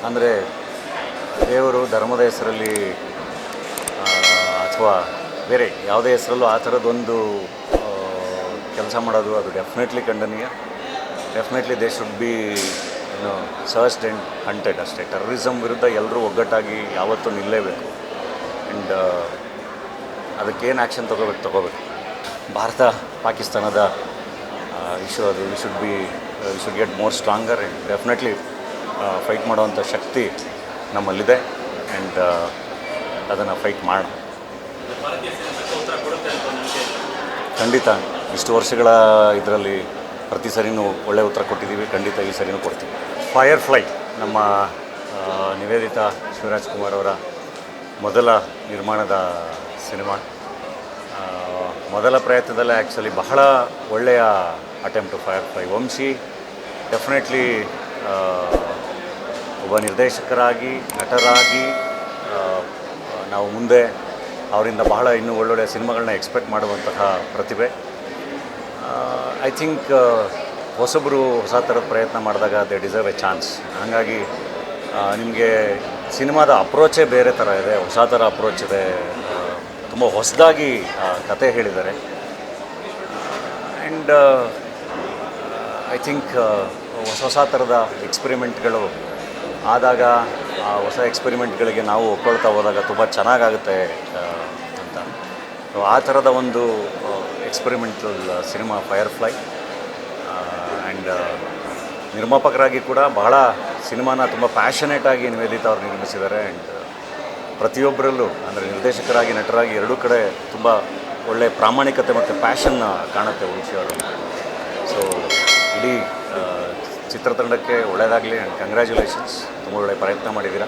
ಅಂದರೆ ದೇವರು ಧರ್ಮದ ಹೆಸರಲ್ಲಿ ಅಥವಾ ಬೇರೆ ಯಾವುದೇ ಹೆಸರಲ್ಲೂ ಆ ಥರದ್ದೊಂದು ಕೆಲಸ ಮಾಡೋದು ಅದು ಡೆಫಿನೆಟ್ಲಿ ಖಂಡನೀಯ. Definitely they should be searched and hunted ಅಷ್ಟೇ. ಟೆರರಿಸಮ್ ವಿರುದ್ಧ ಎಲ್ಲರೂ ಒಗ್ಗಟ್ಟಾಗಿ ಯಾವತ್ತೂ ನಿಲ್ಲಲೇಬೇಕು. ಆ್ಯಂಡ್ ಅದಕ್ಕೇನು ಆ್ಯಕ್ಷನ್ ತೊಗೋಬೇಕು. ಭಾರತ ಪಾಕಿಸ್ತಾನದ ಇಶ್ಯೂ ಅದು we should get more stronger and definitely fight ಮಾಡೋವಂಥ ಶಕ್ತಿ ನಮ್ಮಲ್ಲಿದೆ. ಆ್ಯಂಡ್ ಅದನ್ನು ಫೈಟ್ ಮಾಡೋಣ. ಖಂಡಿತ ಇಷ್ಟು ವರ್ಷಗಳ ಇದರಲ್ಲಿ ಪ್ರತಿ ಸರಿನೂ ಒಳ್ಳೆಯ ಉತ್ತರ ಕೊಟ್ಟಿದ್ದೀವಿ. ಖಂಡಿತ ಈ ಸರಿನೂ ಕೊಡ್ತೀವಿ. ಫೈರ್ ಫ್ಲೈ ನಮ್ಮ ನಿವೇದಿತಾ ಶಿವರಾಜ್ಕುಮಾರ್ ಅವರ ಮೊದಲ ನಿರ್ಮಾಣದ ಸಿನಿಮಾ. ಮೊದಲ ಪ್ರಯತ್ನದಲ್ಲೇ ಆ್ಯಕ್ಚುಲಿ ಬಹಳ ಒಳ್ಳೆಯ attempt fire fly. Vamshi definitely ಒಬ್ಬ ನಿರ್ದೇಶಕರಾಗಿ, ನಟರಾಗಿ ನಾವು ಮುಂದೆ ಅವರಿಂದ ಬಹಳ ಇನ್ನೂ ಒಳ್ಳೊಳ್ಳೆಯ ಸಿನಿಮಾಗಳನ್ನ ಎಕ್ಸ್ಪೆಕ್ಟ್ ಮಾಡುವಂತಹ ಪ್ರತಿಭೆ. ಐ ಥಿಂಕ್ ಹೊಸಬರು ಹೊಸ ಥರದ ಪ್ರಯತ್ನ ಮಾಡಿದಾಗ ದೇ ಡಿಸರ್ವ್ ಎ ಚಾನ್ಸ್. ಹಾಗಾಗಿ ನಿಮಗೆ ಸಿನಿಮಾದ ಅಪ್ರೋಚೇ ಬೇರೆ ಥರ ಇದೆ, ಹೊಸ ಥರ ಅಪ್ರೋಚ್ ಇದೆ. ತುಂಬ ಹೊಸದಾಗಿ ಕತೆ ಹೇಳಿದ್ದಾರೆ. ಆ್ಯಂಡ್ ಐ ಥಿಂಕ್ ಹೊಸ ಥರದ ಎಕ್ಸ್ಪೆರಿಮೆಂಟ್ಗಳು ಆದಾಗ ಆ ಹೊಸ ಎಕ್ಸ್ಪೆರಿಮೆಂಟ್ಗಳಿಗೆ ನಾವು ಒಪ್ಕೊಳ್ತಾ ಹೋದಾಗ ತುಂಬ ಚೆನ್ನಾಗಾಗುತ್ತೆ ಅಂತ. ಸೊ ಆ ಥರದ ಒಂದು experimental cinema Firefly. And ನಿರ್ಮಾಪಕರಾಗಿ ಕೂಡ ಬಹಳ ಸಿನಿಮಾನ ತುಂಬ ಪ್ಯಾಷನೇಟಾಗಿ ನಿವೇದಿತಾ ಅವರು ನಿರ್ಮಿಸಿದ್ದಾರೆ. ಆ್ಯಂಡ್ ಪ್ರತಿಯೊಬ್ಬರಲ್ಲೂ ಅಂದರೆ ನಿರ್ದೇಶಕರಾಗಿ, ನಟರಾಗಿ ಎರಡೂ ಕಡೆ ತುಂಬ ಒಳ್ಳೆಯ ಪ್ರಾಮಾಣಿಕತೆ ಮತ್ತು ಪ್ಯಾಷನ್ನ ಕಾಣುತ್ತೆ ವಂಶಿ ಅವರು. ಸೊ ಇಡೀ ಚಿತ್ರತಂಡಕ್ಕೆ ಒಳ್ಳೆಯದಾಗಲಿ ಆ್ಯಂಡ್ ಕಂಗ್ರ್ಯಾಚುಲೇಷನ್ಸ್. ತುಂಬ ಒಳ್ಳೆಯ ಪ್ರಯತ್ನ ಮಾಡಿದ್ದೀರಾ.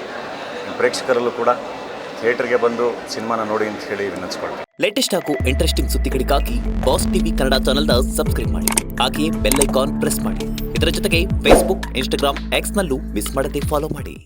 ಪ್ರೇಕ್ಷಕರಲ್ಲೂ ಕೂಡ ಥಿಯೇಟರ್ಗೆ ಬಂದು ಸಿನಿಮಾನ ನೋಡಿ ಅಂತ ಹೇಳಿ ವಿನಂತಿಸ್ಕೊಳ್ತೀನಿ. ಲೇಟೆಸ್ಟ್ ಹಾಗೂ ಇಂಟ್ರೆಸ್ಟಿಂಗ್ ಸುದ್ದಿಗಳಿಗಾಗಿ ಬಾಸ್ ಟಿವಿ ಕನ್ನಡ ಚಾನೆಲ್ನ ಸಬ್ಸ್ಕ್ರೈಬ್ ಮಾಡಿ. ಹಾಗೆಯೇ ಬೆಲ್ ಐಕಾನ್ ಪ್ರೆಸ್ ಮಾಡಿ. ಇದರ ಜೊತೆಗೆ ಫೇಸ್ಬುಕ್, ಇನ್ಸ್ಟಾಗ್ರಾಮ್, ಎಕ್ಸ್ನಲ್ಲೂ ಮಿಸ್ ಮಾಡದೆ ಫಾಲೋ ಮಾಡಿ.